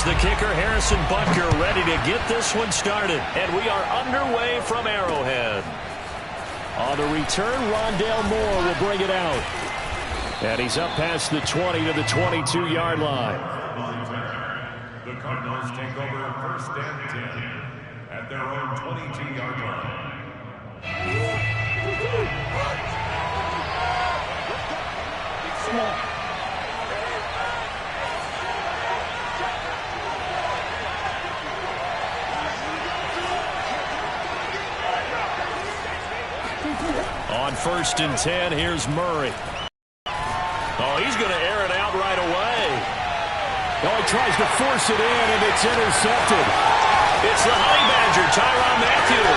Here's the kicker, Harrison Butker, ready to get this one started. And we are underway from Arrowhead. On the return, Rondale Moore will bring it out. And he's up past the 20 to the 22-yard line. The Cardinals take over first and 10 at their own 22-yard line. On first and 10, here's Murray. Oh, he's going to air it out right away. Oh, he tries to force it in, and it's intercepted. It's the Honey Badger, Tyrann Mathieu.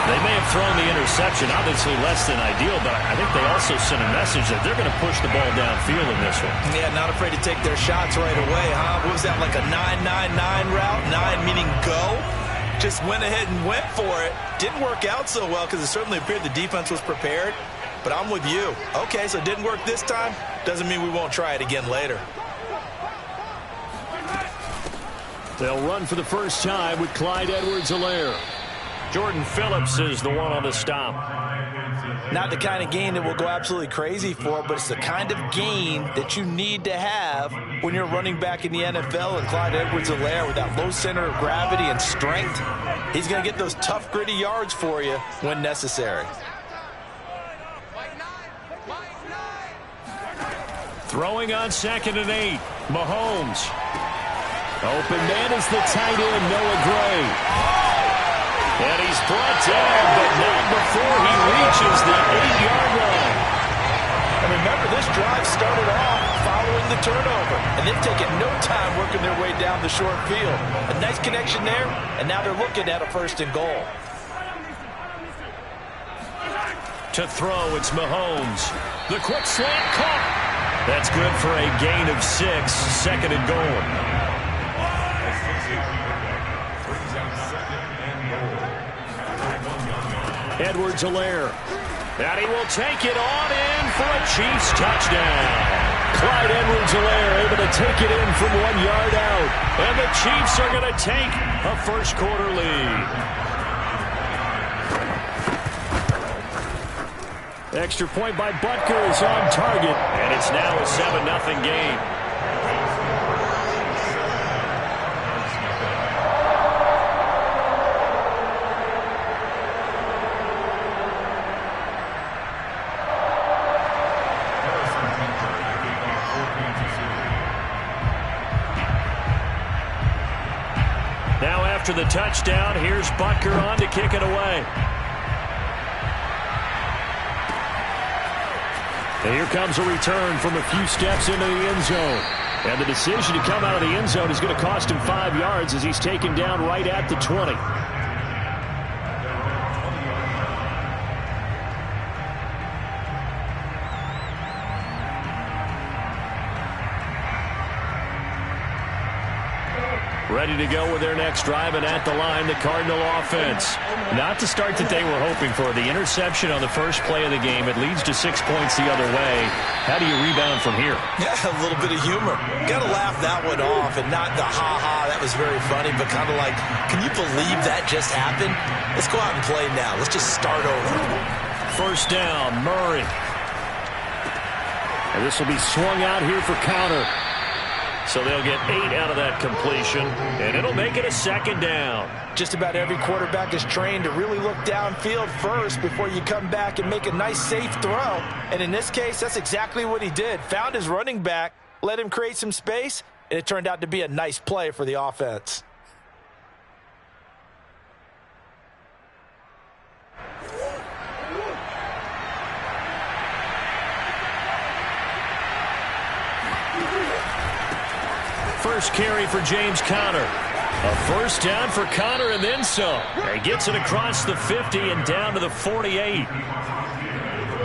They may have thrown the interception, obviously less than ideal, but I think they also sent a message that they're going to push the ball downfield in this one. Yeah, not afraid to take their shots right away, huh? What was that, like a 9-9-9 route? 9 meaning go? Just went ahead and went for it. Didn't work out so well because it certainly appeared the defense was prepared. But I'm with you. Okay, so it didn't work this time. Doesn't mean we won't try it again later. They'll run for the first time with Clyde Edwards-Helaire. Jordan Phillips is the one on the stop. Not the kind of gain that we'll go absolutely crazy for, but it's the kind of gain that you need to have when you're running back in the NFL. And Clyde Edwards-Helaire, with that low center of gravity and strength, he's going to get those tough, gritty yards for you when necessary. Throwing on 2nd and 8, Mahomes. Open man is the tight end, Noah Gray. And he's brought down, but not before he reaches the 8-yard line. And remember, this drive started off following the turnover, and they've taken no time working their way down the short field. A nice connection there, and now they're looking at a 1st and goal. To throw, it's Mahomes. The quick slant caught. That's good for a gain of 6, 2nd and goal. Edwards-Helaire. And he will take it on in for a Chiefs touchdown. Clyde Edwards-Helaire able to take it in from 1 yard out. And the Chiefs are going to take a first-quarter lead. Extra point by Butker is on target. And it's now a 7-0 game. Now after the touchdown, here's Butker on to kick it away. And here comes a return from a few steps into the end zone. And the decision to come out of the end zone is going to cost him 5 yards as he's taken down right at the 20. Ready to go with their next drive, and at the line, the Cardinal offense. Not the start that they were hoping for. The interception on the first play of the game. It leads to 6 points the other way. How do you rebound from here? Yeah, a little bit of humor. Got to laugh that one off, and not the ha-ha, that was very funny, but kind of like, can you believe that just happened? Let's go out and play now. Let's just start over. First down, Murray. And this will be swung out here for counter. So they'll get 8 out of that completion, and it'll make it a 2nd down. Just about every quarterback is trained to really look downfield first before you come back and make a nice, safe throw. And in this case, that's exactly what he did. Found his running back, let him create some space, and it turned out to be a nice play for the offense. First carry for James Conner. A first down for Conner and then some. He gets it across the 50 and down to the 48.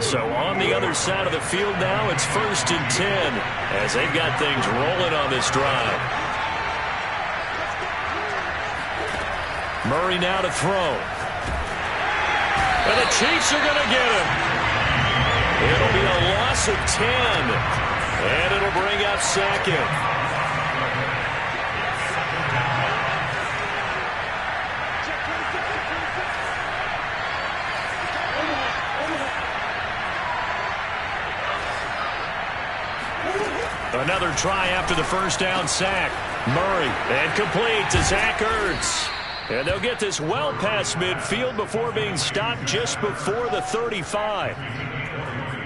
So on the other side of the field now, it's 1st and 10 as they've got things rolling on this drive. Murray now to throw. And the Chiefs are going to get him. It'll be a loss of 10. And it'll bring up second. Another try after the first down sack. Murray, and complete to Zach Ertz. And they'll get this well past midfield before being stopped just before the 35.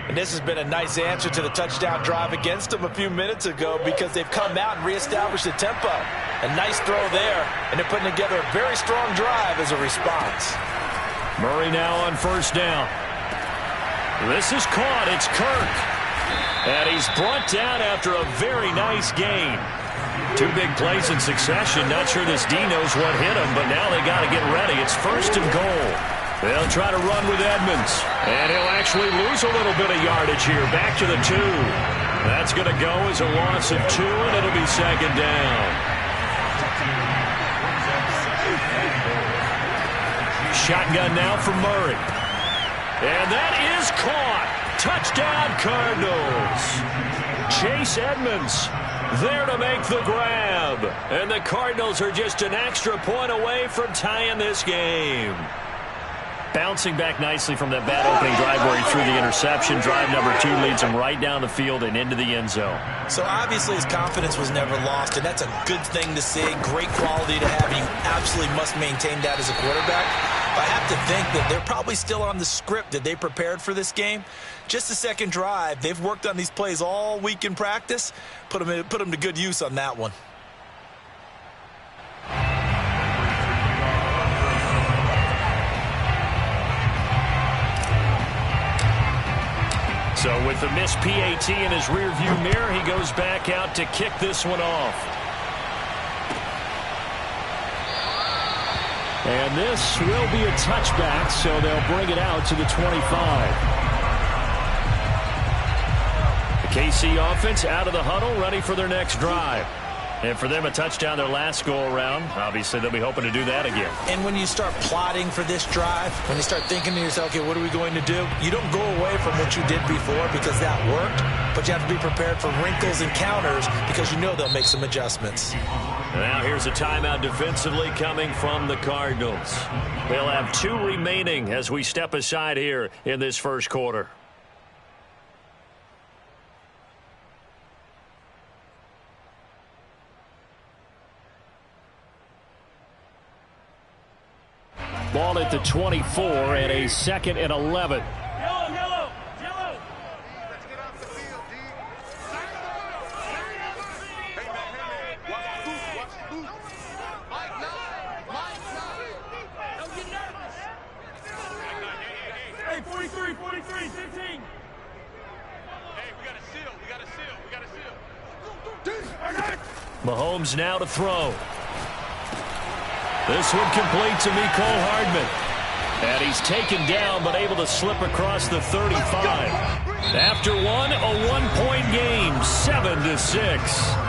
And this has been a nice answer to the touchdown drive against them a few minutes ago because they've come out and reestablished the tempo. A nice throw there, and they're putting together a very strong drive as a response. Murray now on first down. This is caught. It's Kirk. And he's brought down after a very nice gain. Two big plays in succession. Not sure this D knows what hit him, but now they got to get ready. It's first and goal. They'll try to run with Edmonds. And he'll actually lose a little bit of yardage here. Back to the 2. That's going to go as a loss of 2, and it'll be second down. Shotgun now for Murray. And that is caught. Touchdown, Cardinals. Chase Edmonds there to make the grab. And the Cardinals are just an extra point away from tying this game. Bouncing back nicely from that bad opening drive where he threw the interception. Drive number 2 leads him right down the field and into the end zone. So obviously his confidence was never lost, and that's a good thing to see. Great quality to have. You absolutely must maintain that as a quarterback. But I have to think that they're probably still on the script that they prepared for this game. Just the second drive. They've worked on these plays all week in practice. Put them to good use on that one. So with the missed PAT in his rearview mirror, he goes back out to kick this one off. And this will be a touchback, so they'll bring it out to the 25. The KC offense out of the huddle, ready for their next drive. And for them, a touchdown their last go-around. Obviously, they'll be hoping to do that again. And when you start plotting for this drive, when you start thinking to yourself, okay, what are we going to do? You don't go away from what you did before because that worked, but you have to be prepared for wrinkles and counters because you know they'll make some adjustments. Now here's a timeout defensively coming from the Cardinals. They'll have 2 remaining as we step aside here in this first quarter. Ball at the 24 and a 2nd and 11. Yellow. Let's get off the field, D. Hey, man. Watch the boot. Mike, no. Don't get nervous. Hey, 43, 15. Hey, we got a seal. Mahomes now to throw. This one complete to Mecole Hardman. And he's taken down but able to slip across the 35. After one, a 1-point game, 7-6.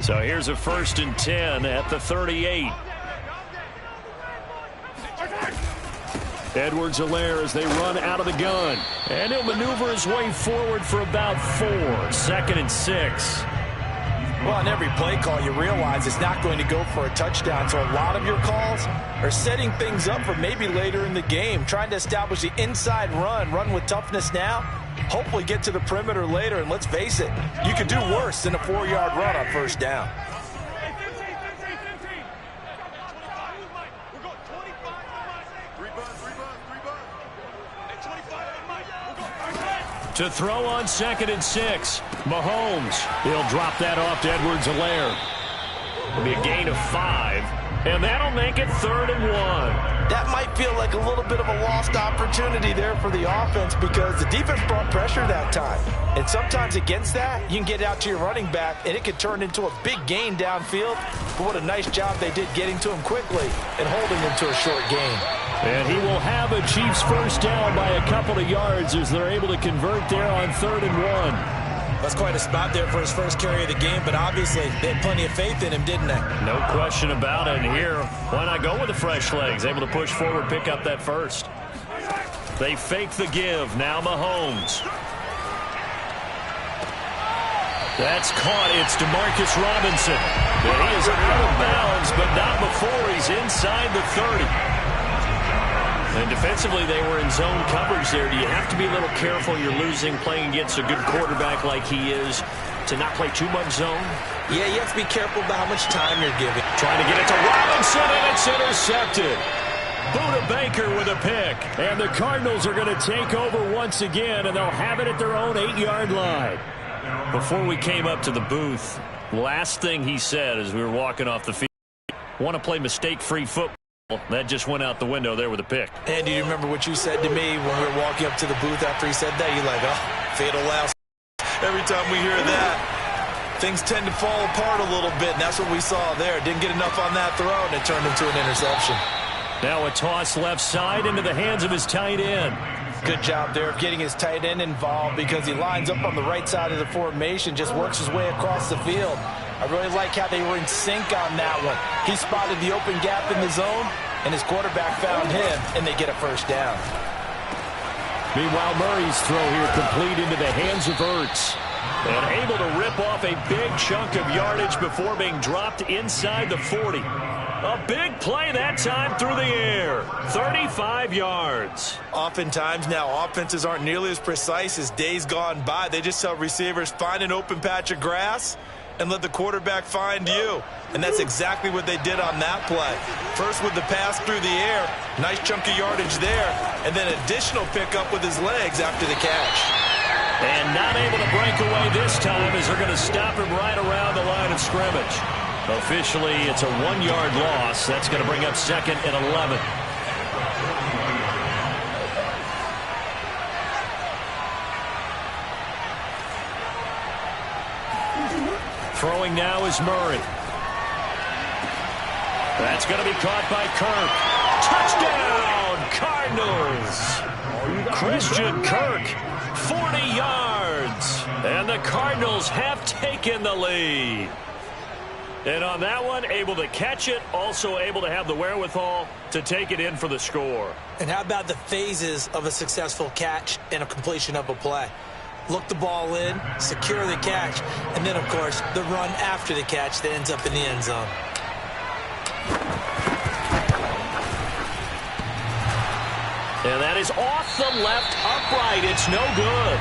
So here's a 1st and 10 at the 38. Edwards-Helaire as they run out of the gun. And he'll maneuver his way forward for about 4. 2nd and 6. Well, on every play call, you realize it's not going to go for a touchdown. So a lot of your calls are setting things up for maybe later in the game, trying to establish the inside run with toughness now. Hopefully get to the perimeter later, and let's face it, you could do worse than a 4-yard run on first down. Hey, 15. We're going 25. 3 bucks. Hey, 25. To throw on 2nd and 6. Mahomes. He'll drop that off to Edwards-Helaire. It'll be a gain of 5. And that'll make it 3rd and 1. That might feel like a little bit of a lost opportunity there for the offense because the defense brought pressure that time. And sometimes against that, you can get out to your running back, and it could turn into a big gain downfield. But what a nice job they did getting to him quickly and holding him to a short gain. And he will have a Chiefs first down by a couple of yards as they're able to convert there on 3rd and 1. That's quite a spot there for his first carry of the game, but obviously they had plenty of faith in him, didn't they? No question about it. And here, why not go with the fresh legs? Able to push forward, pick up that first. They fake the give. Now Mahomes. That's caught. It's DeMarcus Robinson. And he is out of bounds, but not before he's inside the 30. And defensively, they were in zone coverage there. Do you have to be a little careful? You're losing, playing against a good quarterback like he is, to not play too much zone? Yeah, you have to be careful about how much time you're giving. Trying to get it to Robinson, and it's intercepted. Buda Baker with a pick. And the Cardinals are going to take over once again, and they'll have it at their own 8-yard line. Before we came up to the booth, last thing he said as we were walking off the field, want to play mistake-free football. That just went out the window there with a pick. And do you remember what you said to me when we were walking up to the booth after he said that? You're like, oh, fatal last. Every time we hear that, things tend to fall apart a little bit, and that's what we saw there. Didn't get enough on that throw, and it turned into an interception. Now a toss left side into the hands of his tight end. Good job there of getting his tight end involved because he lines up on the right side of the formation, just works his way across the field. I really like how they were in sync on that one. He spotted the open gap in the zone, and his quarterback found him, and they get a first down. Meanwhile, Murray's throw here complete into the hands of Ertz. And able to rip off a big chunk of yardage before being dropped inside the 40. A big play that time through the air. 35 yards. Oftentimes now, offenses aren't nearly as precise as days gone by. They just tell receivers, find an open patch of grass and let the quarterback find you. And that's exactly what they did on that play. First with the pass through the air, nice chunk of yardage there, and then additional pickup with his legs after the catch. And not able to break away this time as they're going to stop him right around the line of scrimmage. Officially, it's a 1-yard loss. That's going to bring up 2nd and 11. Throwing now is Murray. That's going to be caught by Kirk. Touchdown, Cardinals! Christian Kirk, 40 yards. And the Cardinals have taken the lead. And on that one, able to catch it, also able to have the wherewithal to take it in for the score. And how about the phases of a successful catch and a completion of a play? Look the ball in, secure the catch, and then, of course, the run after the catch that ends up in the end zone. And that is off the left upright. It's no good.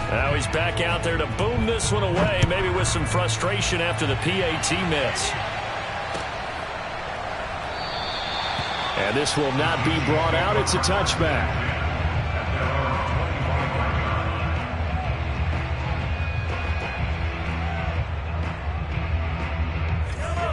Now he's back out there to boom this one away, maybe with some frustration after the PAT miss. And this will not be brought out. It's a touchback.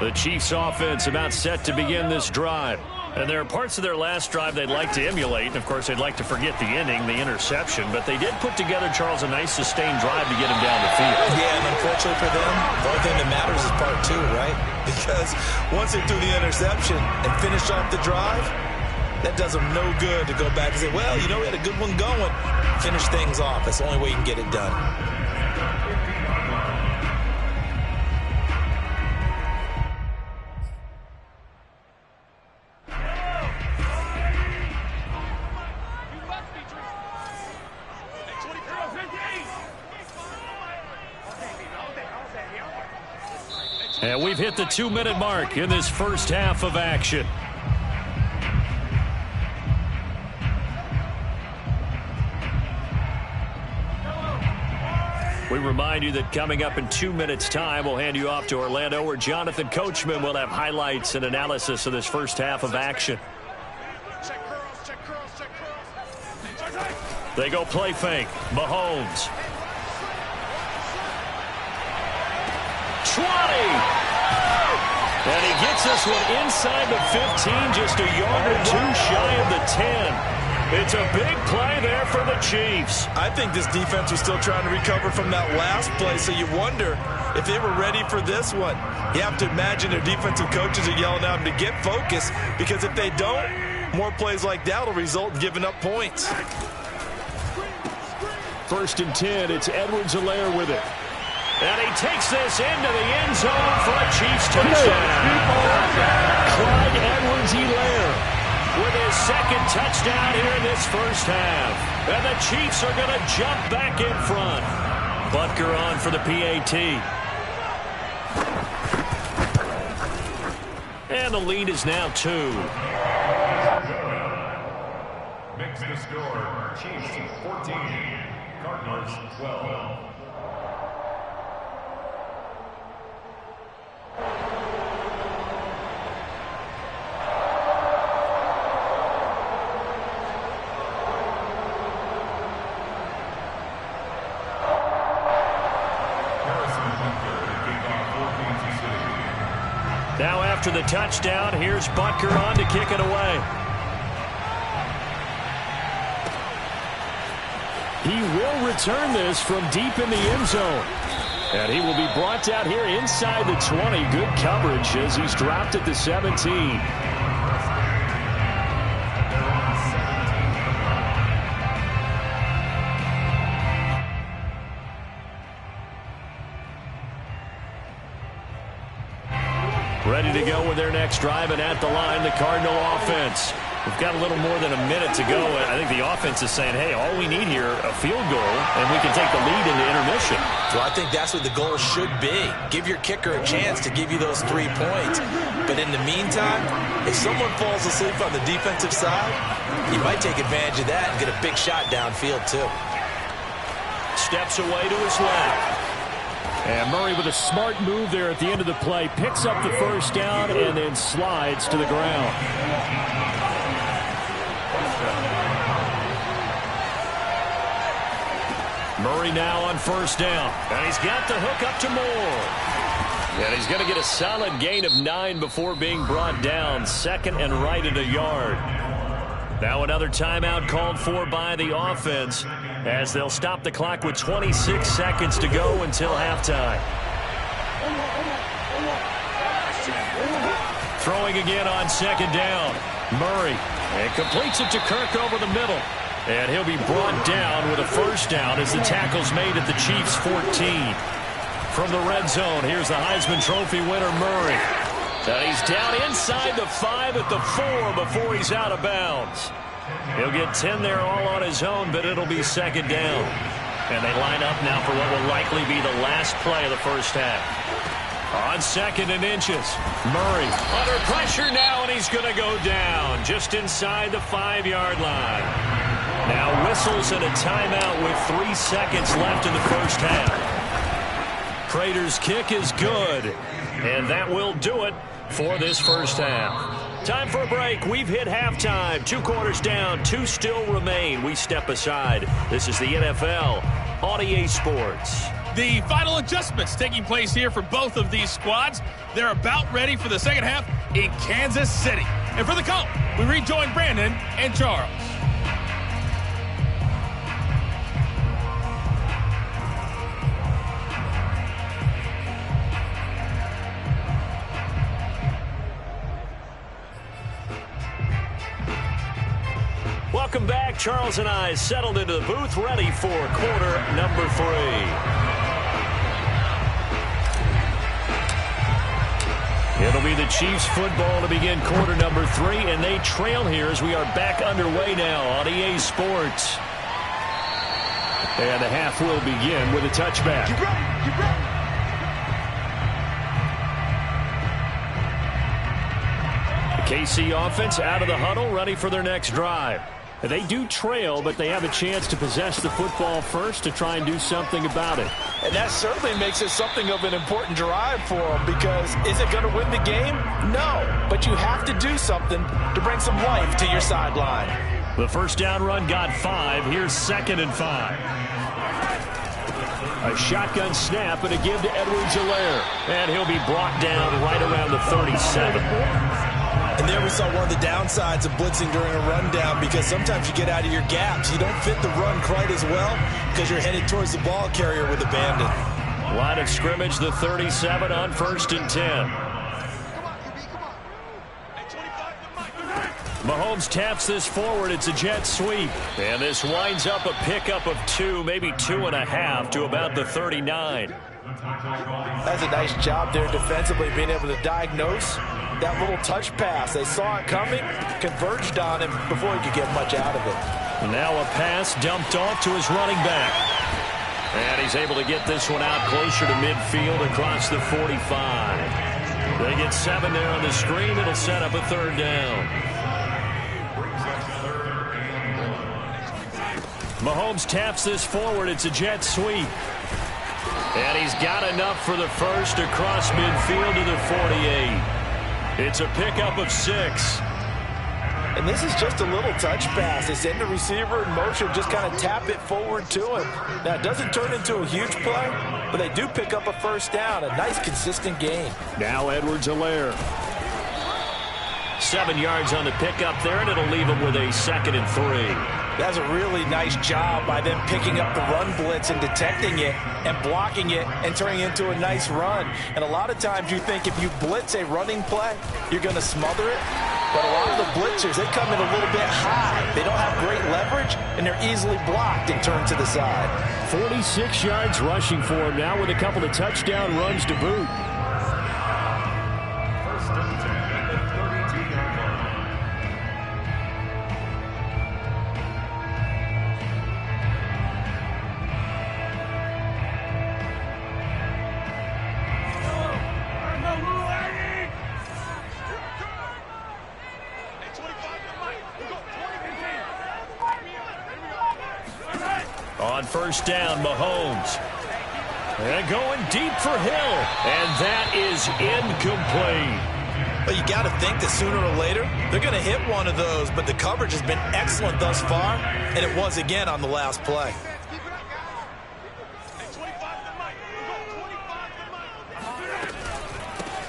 The Chiefs offense about set to begin this drive. And there are parts of their last drive they'd like to emulate. And, of course, they'd like to forget the ending, the interception. But they did put together, Charles, a nice sustained drive to get him down the field. Yeah, and unfortunately for them, the only thing that matters is part 2, right? Because once they threw the interception and finished off the drive, that does them no good to go back and say, well, you know, we had a good one going. Finish things off. That's the only way you can get it done. And we've hit the 2-minute mark in this first half of action. We remind you that coming up in 2 minutes' time, we'll hand you off to Orlando, where Jonathan Coachman will have highlights and analysis of this first half of action. They go play fake. Mahomes. 20. And he gets this one inside the 15, just a yard or two shy of the 10. It's a big play there for the Chiefs. I think this defense was still trying to recover from that last play, so you wonder if they were ready for this one. You have to imagine their defensive coaches are yelling at them to get focused, because if they don't, more plays like that will result in giving up points. 1st and 10, it's Edwards-Helaire with it. And he takes this into the end zone for a Chiefs touchdown. Clyde Edwards-Helaire with his second touchdown here in this first half. And the Chiefs are going to jump back in front. Butker on for the PAT. And the lead is now 2. Makes the score Chiefs 14, Cardinals 12. Now after the touchdown, here's Butker on to kick it away. He will return this from deep in the end zone. And he will be brought down here inside the 20. Good coverage as he's dropped at the 17. Ready to go with their next drive, and at the line, the Cardinal offense. We've got a little more than a minute to go. I think the offense is saying, hey, all we need here, a field goal, and we can take the lead into intermission. So I think that's what the goal should be. Give your kicker a chance to give you those 3 points. But in the meantime, if someone falls asleep on the defensive side, you might take advantage of that and get a big shot downfield, too. Steps away to his left. And Murray with a smart move there at the end of the play. Picks up the first down and then slides to the ground. Murray now on first down. And he's got the hook up to Moore. And he's going to get a solid gain of 9 before being brought down. 2nd and right at a yard. Now another timeout called for by the offense, as they'll stop the clock with 26 seconds to go until halftime. Throwing again on 2nd down. Murray. And completes it to Kirk over the middle. And he'll be brought down with a first down as the tackle's made at the Chiefs' 14. From the red zone, here's the Heisman Trophy winner, Murray. And he's down inside the 5 at the 4 before he's out of bounds. He'll get 10 there all on his own, but it'll be 2nd down. And they line up now for what will likely be the last play of the first half. On 2nd and inches, Murray under pressure now, and he's going to go down just inside the 5-yard line. Now whistles and a timeout with 3 seconds left in the first half. Prater's kick is good, and that will do it for this first half. Time for a break. We've hit halftime. 2 quarters down, 2 still remain. We step aside. This is the NFL on EA Sports. The final adjustments taking place here for both of these squads. They're about ready for the second half in Kansas City. And for the call, we rejoin Brandon and Charles. Welcome back. Charles and I settled into the booth, ready for quarter number 3. It'll be the Chiefs football to begin quarter number 3, and they trail here as we are back underway now on EA Sports. And the half will begin with a touchback. Keep ready, keep ready. The KC offense out of the huddle, ready for their next drive. They do trail, but they have a chance to possess the football first to try and do something about it. And that certainly makes it something of an important drive for them, because is it going to win the game? No, but you have to do something to bring some life to your sideline. The first down run got 5. Here's 2nd and 5. A shotgun snap and a give to Edwards-Helaire. And he'll be brought down right around the 37. And there we saw one of the downsides of blitzing during a rundown, because sometimes you get out of your gaps. You don't fit the run quite as well because you're headed towards the ball carrier with abandon. Line of scrimmage, the 37 on 1st and 10. Mahomes taps this forward. It's a jet sweep. And this winds up a pickup of 2, maybe 2.5 to about the 39. That's a nice job there defensively, being able to diagnose that little touch pass. They saw it coming, converged on him before he could get much out of it. And now a pass dumped off to his running back. And he's able to get this one out closer to midfield across the 45. They get 7 there on the screen. It'll set up a 3rd down. Mahomes taps this forward. It's a jet sweep. And he's got enough for the first across midfield to the 48. It's a pickup of 6. And this is just a little touch pass. They send the receiver in motion, just kind of tap it forward to him. Now, it doesn't turn into a huge play, but they do pick up a first down. A nice, consistent gain. Now Edwards-Helaire. 7 yards on the pickup there, and it'll leave him with a 2nd and 3. That's a really nice job by them picking up the run blitz and detecting it and blocking it and turning it into a nice run. And a lot of times you think if you blitz a running play, you're going to smother it. But a lot of the blitzers, they come in a little bit high. They don't have great leverage, and they're easily blocked and turned to the side. 46 yards rushing for him now with a couple of touchdown runs to boot. On 1st down, Mahomes. And going deep for Hill. And that is incomplete. But you got to think that sooner or later, they're going to hit one of those. But the coverage has been excellent thus far. And it was again on the last play.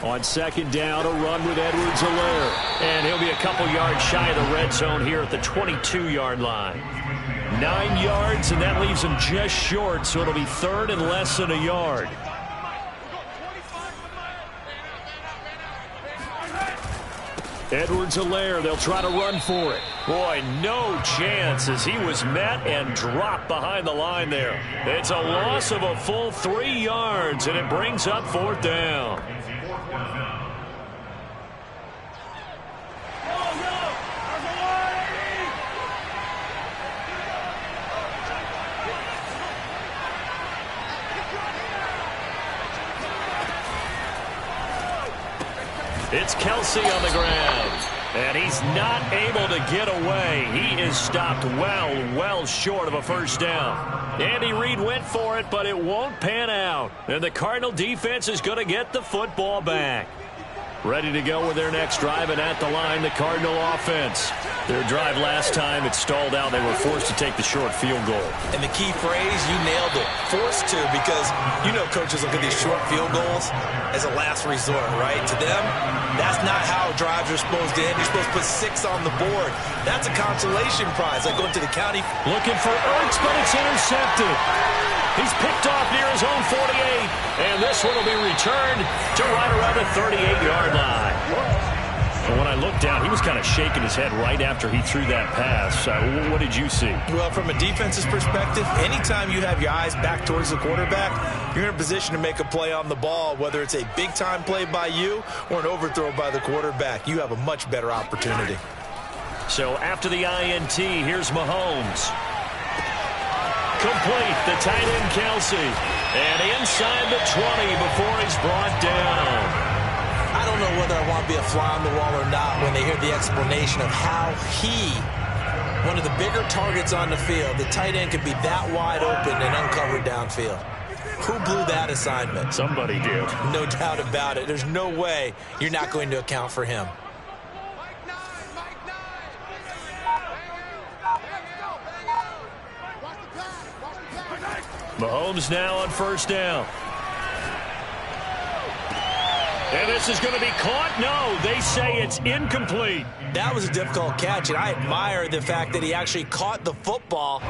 On 2nd down, a run with Edwards-Helaire. And he'll be a couple yards shy of the red zone here at the 22-yard line. 9 yards, and that leaves him just short, so it'll be 3rd and less than a yard. Edwards-Helaire, they'll try to run for it. Boy, no chance as he was met and dropped behind the line there. It's a loss of a full 3 yards, and it brings up 4th down. It's Kelsey on the ground, and he's not able to get away. He is stopped well short of a first down. Andy Reid went for it, but it won't pan out. And the Cardinal defense is going to get the football back. Ready to go with their next drive, and at the line, the Cardinal offense. Their drive last time, it stalled out. They were forced to take the short field goal. And the key phrase, you nailed it, forced to, because you know coaches look at these short field goals as a last resort, right? To them, that's not how drives are supposed to end. You're supposed to put 6 on the board. That's a consolation prize, like going to the county. Looking for Ertz, but it's intercepted. He's picked off near his own 48, and this one will be returned to right around the 38-yard line. And when I looked down, he was kind of shaking his head right after he threw that pass. What did you see? Well, from a defense's perspective, anytime you have your eyes back towards the quarterback, you're in a position to make a play on the ball, whether it's a big-time play by you or an overthrow by the quarterback. You have a much better opportunity. So after the INT, here's Mahomes. Complete, the tight end Kelsey. And inside the 20 before he's brought down. I don't know whether I want to be a fly on the wall or not when they hear the explanation of how he one of the bigger targets on the field. The tight end could be that wide open and uncovered downfield. Who blew that assignment? Somebody did. No doubt about it. There's no way you're not going to account for him. Mahomes now on first down. And this is going to be caught. No, they say it's incomplete. That was a difficult catch, and I admire the fact that he actually caught the football,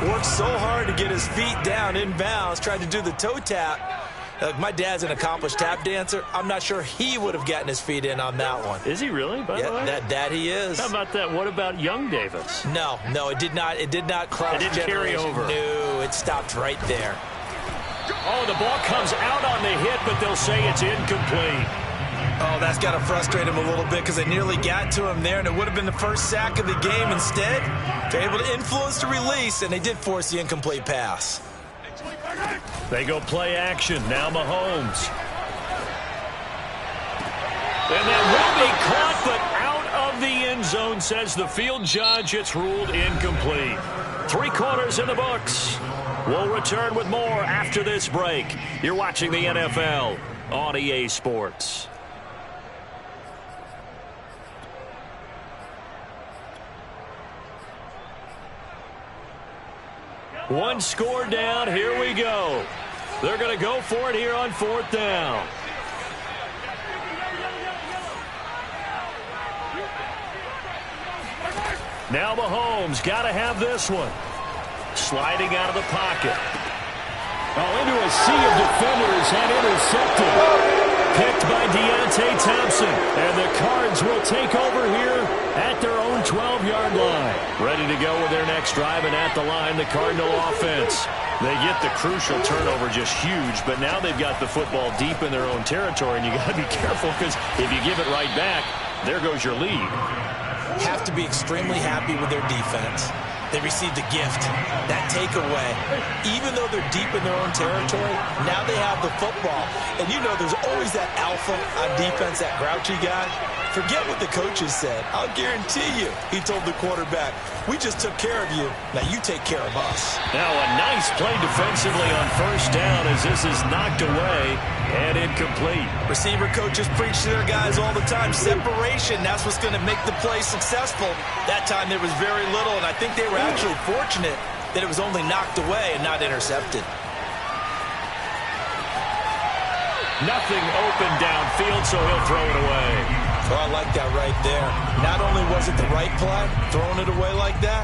worked so hard to get his feet down inbounds, tried to do the toe tap. My dad's an accomplished tap dancer. I'm not sure he would have gotten his feet in on that one. Is he really, by the way? That he is. How about that? What about young Davis? No, it did not. It did not cross. It didn't carry over. No, it stopped right there. Oh, the ball comes out on the hit, but they'll say it's incomplete. Oh, that's got to frustrate him a little bit because they nearly got to him there, and it would have been the first sack of the game. Instead, they're able to influence the release, and they did force the incomplete pass. They go play action. Now Mahomes. And that will be caught, but out of the end zone, says the field judge. It's ruled incomplete. 3 quarters in the books. We'll return with more after this break. You're watching the NFL on EA Sports. One score down. Here we go. They're going to go for it here on 4th down. Now Mahomes got to have this one. Sliding out of the pocket. Into a sea of defenders and intercepted. Picked by Deontay Thompson. And the Cards will take over here at their own 12-yard line. Ready to go with their next drive, and at the line, the Cardinal offense. They get the crucial turnover, just huge, but now they've got the football deep in their own territory, and you got to be careful because if you give it right back, there goes your lead. Have to be extremely happy with their defense. They received a gift. That takeaway, even though they're deep in their own territory, now they have the football. And you know there's always that alpha on defense, that grouchy guy. Forget what the coaches said. I'll guarantee you, he told the quarterback, we just took care of you. Now you take care of us. Now a nice play defensively on first down as this is knocked away and incomplete. Receiver coaches preach to their guys all the time. Separation, that's what's going to make the play successful. That time there was very little, and I think they were actually fortunate that it was only knocked away and not intercepted. Nothing open downfield, so he'll throw it away. Oh, I like that right there. Not only was it the right play, throwing it away like that,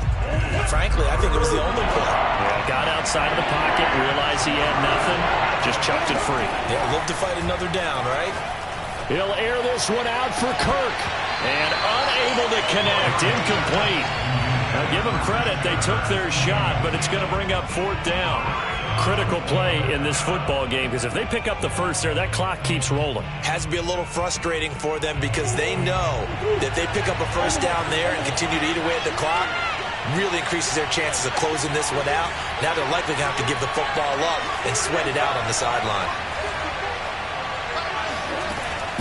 frankly, I think it was the only play. Yeah, got outside of the pocket, realized he had nothing, just chucked it free. Yeah, live to fight another down, right? He'll air this one out for Kirk. And unable to connect, incomplete. Now give them credit, they took their shot, but it's going to bring up 4th down. Critical play in this football game because if they pick up the first there, that clock keeps rolling. Has to be a little frustrating for them because they know that they pick up a first down there and continue to eat away at the clock, really increases their chances of closing this one out. Now they're likely going to have to give the football up and sweat it out on the sideline.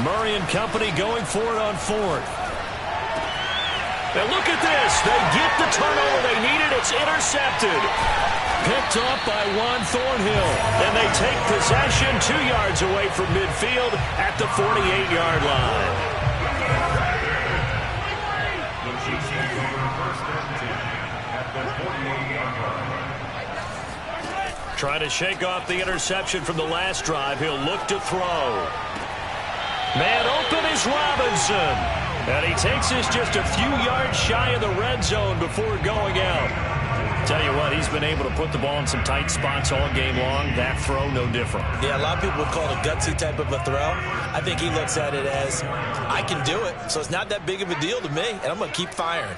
Murray and company going for it on 4th. And look at this. They get the turnover they needed. It's intercepted. Picked up by Juan Thornhill. And they take possession 2 yards away from midfield at the 48-yard line. The Chiefs take over 1st and 10 at the 48-yard line. Trying to shake off the interception from the last drive. He'll look to throw. Man open is Robinson. And he takes this just a few yards shy of the red zone before going out. Tell you what, he's been able to put the ball in some tight spots all game long. That throw, no different. Yeah, a lot of people would call it a gutsy type of a throw. I think he looks at it as, I can do it, so it's not that big of a deal to me, and I'm going to keep firing.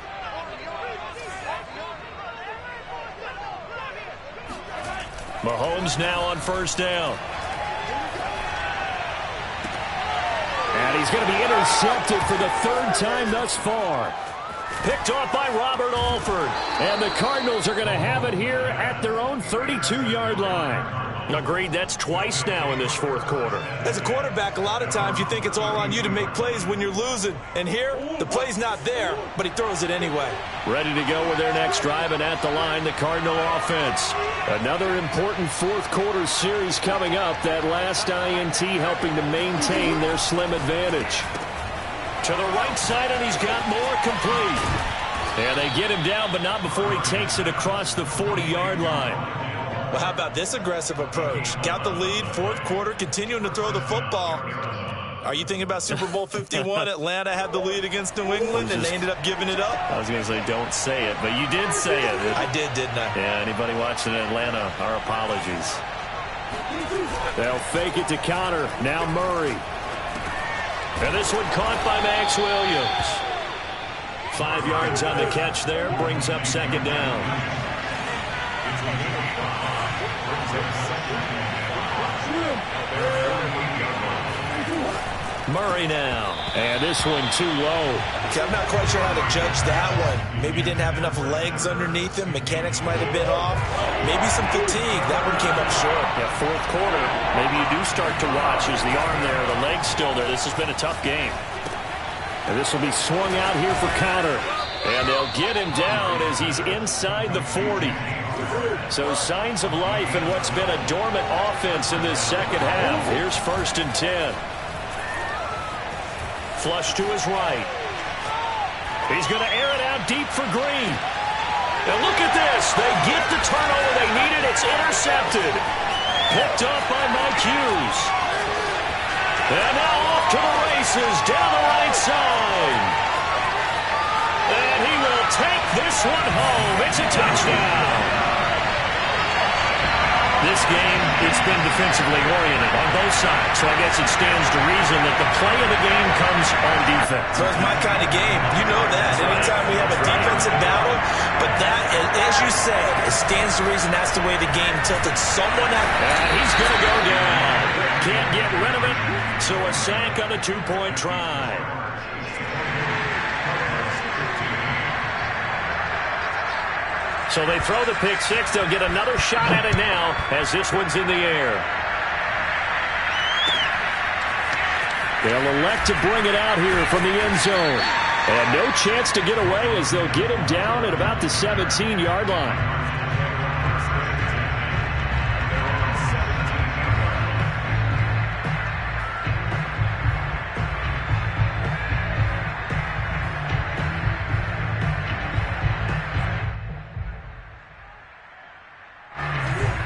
Mahomes now on first down. And he's going to be intercepted for the 3rd time thus far. Picked off by Robert Alford. And the Cardinals are going to have it here at their own 32-yard line. Agreed, that's twice now in this fourth quarter. As a quarterback, a lot of times you think it's all on you to make plays when you're losing. And here, the play's not there, but he throws it anyway. Ready to go with their next drive, and at the line, the Cardinal offense. Another important fourth quarter series coming up. That last INT helping to maintain their slim advantage. To the right side, and he's got more complete. And they get him down, but not before he takes it across the 40-yard line. Well, how about this aggressive approach? Got the lead, fourth quarter, continuing to throw the football. Are you thinking about Super Bowl 51? Atlanta had the lead against New England, and they ended up giving it up? I was going to say don't say it, but you did say it. I did, didn't I? Yeah, anybody watching Atlanta, our apologies. They'll fake it to Connor. Now Murray. And this one caught by Max Williams. 5 yards on the catch there, brings up second down. Murray now. And this one too low. Okay, I'm not quite sure how to judge that one. Maybe didn't have enough legs underneath him. Mechanics might have been off. Maybe some fatigue. That one came up short. Yeah, fourth quarter. Maybe you do start to watch. Is the arm there, the leg's still there. This has been a tough game. And this will be swung out here for Connor. And they'll get him down as he's inside the 40. So signs of life in what's been a dormant offense in this second half. Here's 1st and 10. Flush to his right. He's going to air it out deep for Green. And look at this. They get the turnover they needed. It's intercepted. Picked up by Mike Hughes. And now off to the races down the right side. And he will take this one home. It's a touchdown. This game, it's been defensively oriented on both sides, so I guess it stands to reason that the play of the game comes on defense. So it's my kind of game. You know that. Anytime we have a defensive battle, but that, as you said, it stands to reason that's the way the game tilted. Someone at... And he's going to go down. Can't get rid of it, so a sack on a two-point try. So they throw the pick six. They'll get another shot at it now as this one's in the air. They'll elect to bring it out here from the end zone. And no chance to get away as they'll get him down at about the 17-yard line.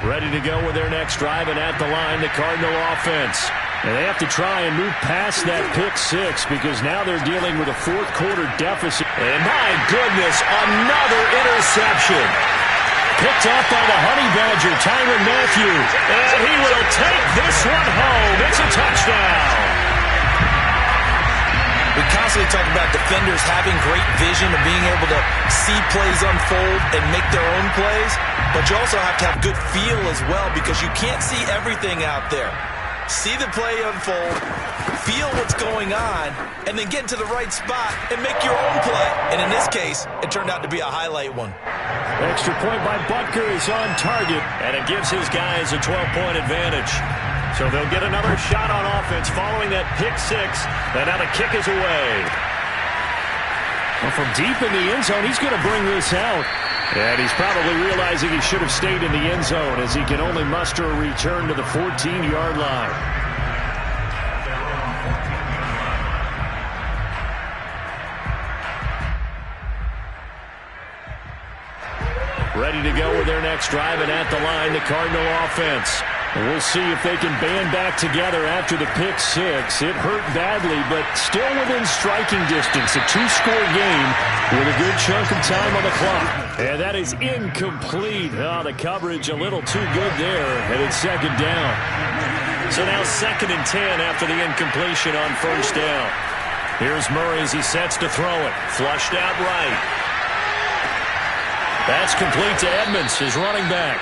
Ready to go with their next drive, and at the line, the Cardinal offense. And they have to try and move past that pick six because now they're dealing with a fourth quarter deficit. And my goodness, another interception. Picked off by the Honey Badger, Tyrann Mathieu. And he will take this one home. It's a touchdown. We constantly talk about defenders having great vision and being able to see plays unfold and make their own plays. But you also have to have good feel as well because you can't see everything out there. See the play unfold, feel what's going on, and then get into the right spot and make your own play. And in this case, it turned out to be a highlight one. Extra point by Butker is on target, and it gives his guys a 12-point advantage. So they'll get another shot on offense following that pick six, and now the kick is away. Well, from deep in the end zone, he's going to bring this out. And he's probably realizing he should have stayed in the end zone as he can only muster a return to the 14-yard line. Ready to go with their next drive, and at the line, the Cardinal offense. And we'll see if they can band back together after the pick six. It hurt badly, but still within striking distance. A two-score game with a good chunk of time on the clock. And that is incomplete. Oh, the coverage a little too good there, and it's second down. So now 2nd and 10 after the incompletion on first down. Here's Murray as he sets to throw it. Flushed out right. That's complete to Edmonds, his running back.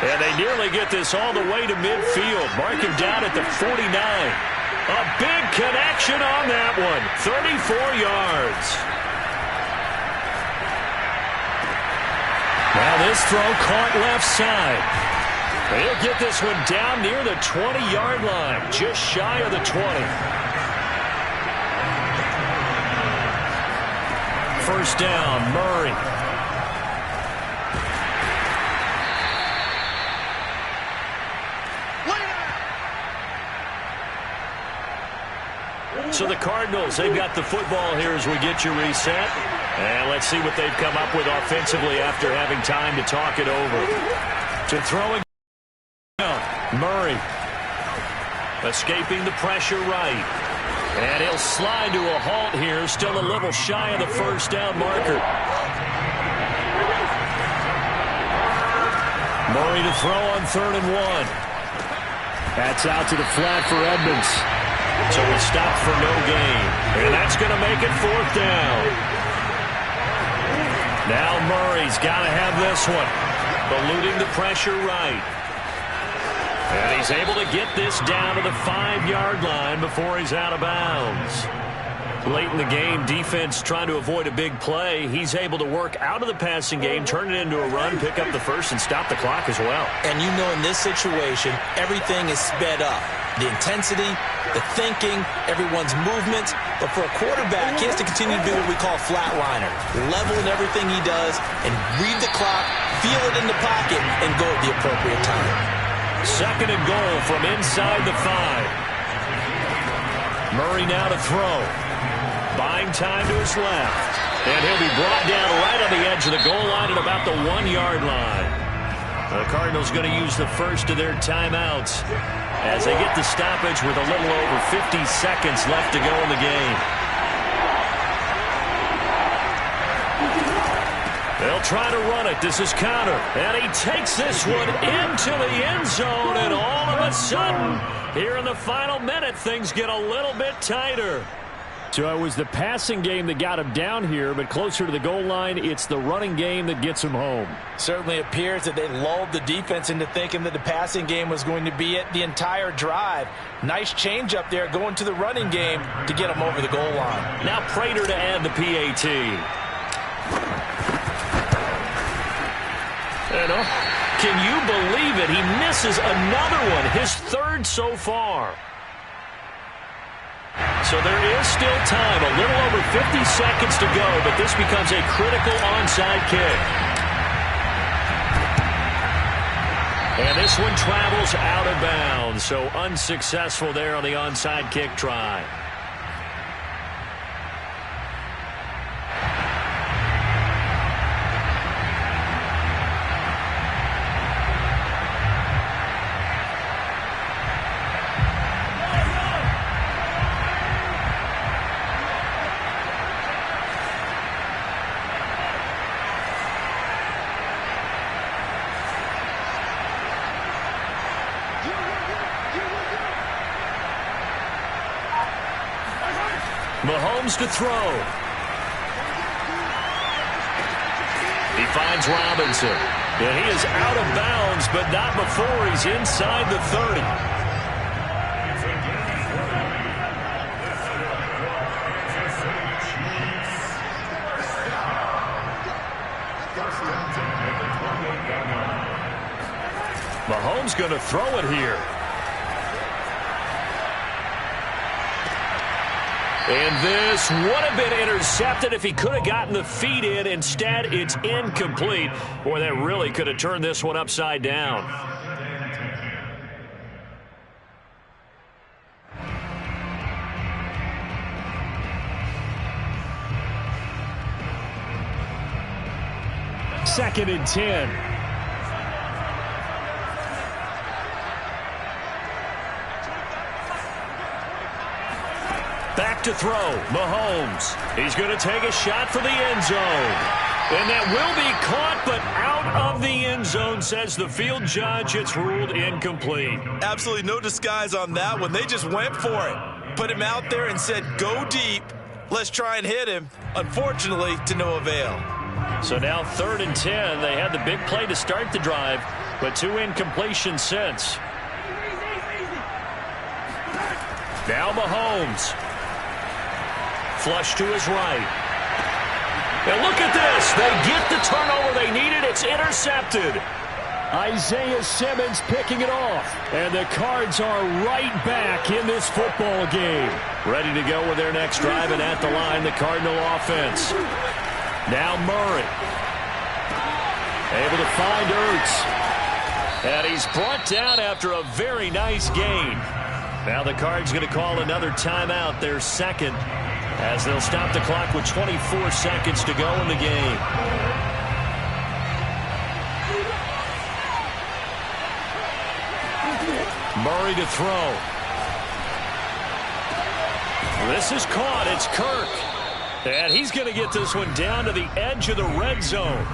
And they nearly get this all the way to midfield. Mark him down at the 49. A big connection on that one. 34 yards. Now this throw caught left side. He'll get this one down near the 20-yard line, just shy of the 20. First down, Murray. So the Cardinals, they've got the football here as we get you reset. And let's see what they've come up with offensively after having time to talk it over. To throw again, Murray. Escaping the pressure right. And he'll slide to a halt here, still a little shy of the first down marker. Murray to throw on 3rd and 1. That's out to the flat for Edmonds. So he stopped for no gain. And that's going to make it 4th down. Now Murray's got to have this one. Eluding the pressure right. And he's able to get this down to the 5-yard line before he's out of bounds. Late in the game, defense trying to avoid a big play. He's able to work out of the passing game, turn it into a run, pick up the first, and stop the clock as well. And you know in this situation, everything is sped up. The intensity, the thinking, everyone's movements. But for a quarterback, he has to continue to do what we call flatliner. Level in everything he does and read the clock, feel it in the pocket, and go at the appropriate time. 2nd and goal from inside the 5. Murray now to throw. Buying time to his left. And he'll be brought down right on the edge of the goal line at about the 1-yard line. The Cardinals going to use the first of their timeouts as they get the stoppage with a little over 50 seconds left to go in the game. They'll try to run it. This is Conner. And he takes this one into the end zone. And all of a sudden, here in the final minute, things get a little bit tighter. So it was the passing game that got him down here, but closer to the goal line, it's the running game that gets him home. Certainly appears that they lulled the defense into thinking that the passing game was going to be it the entire drive. Nice change up there going to the running game to get him over the goal line. Now Prater to add the PAT. Can you believe it? He misses another one, his 3rd so far. So there is still time, a little over 50 seconds to go, but this becomes a critical onside kick. And this one travels out of bounds, so unsuccessful there on the onside kick try. Mahomes to throw. He finds Robinson. And he is out of bounds, but not before he's inside the 30. Mahomes going to throw it here. And this would have been intercepted if he could have gotten the feet in. Instead, it's incomplete. Boy, that really could have turned this one upside down. Second and 10. Back to throw, Mahomes. He's going to take a shot for the end zone. And that will be caught, but out of the end zone, says the field judge. It's ruled incomplete. Absolutely no disguise on that one. They just went for it. Put him out there and said, go deep. Let's try and hit him. Unfortunately, to no avail. So now 3rd and 10. They had the big play to start the drive, but 2 incompletions since. Now Mahomes. Flush to his right. And look at this. They get the turnover they needed. It's intercepted. Isaiah Simmons picking it off. And the Cards are right back in this football game. Ready to go with their next drive, and at the line, the Cardinal offense. Now Murray. Able to find Ertz. And he's brought down after a very nice gain. Now the Cards going to call another timeout, their second, as they'll stop the clock with 24 seconds to go in the game. Murray to throw. This is caught. It's Kirk. And he's going to get this one down to the edge of the red zone.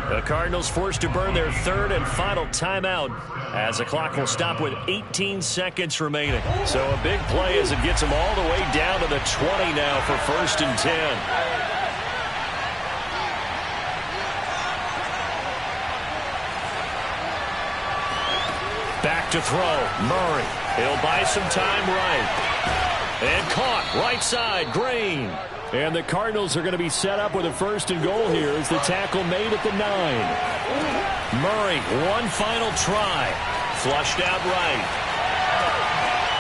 The Cardinals forced to burn their third and final timeout as the clock will stop with 18 seconds remaining. So a big play as it gets them all the way down to the 20 now for 1st and 10. Back to throw. Murray. He'll buy some time right. And caught right side. Green. And the Cardinals are going to be set up with a 1st and goal here as the tackle made at the 9. Murray, one final try. Flushed out right.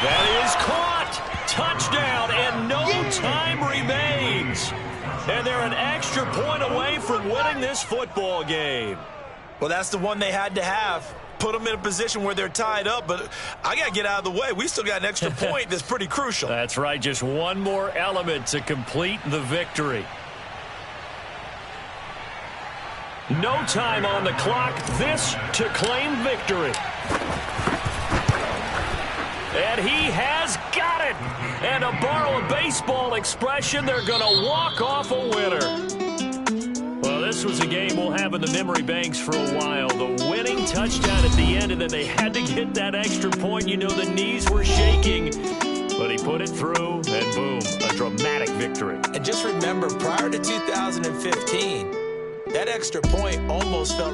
That is caught. Touchdown, and no time remains. And they're an extra point away from winning this football game. Well, that's the one they had to have. Put them in a position where they're tied up, but I got to get out of the way. We still got an extra point that's pretty crucial. That's right, just one more element to complete the victory. No time on the clock. This to claim victory. And he has got it. And to borrow a baseball expression, they're going to walk off a winner. Well, this was a game we'll have in the memory banks for a while. The winning touchdown at the end, and then they had to get that extra point. You know, the knees were shaking, but he put it through, and boom, a dramatic victory. And just remember, prior to 2015, that extra point almost felt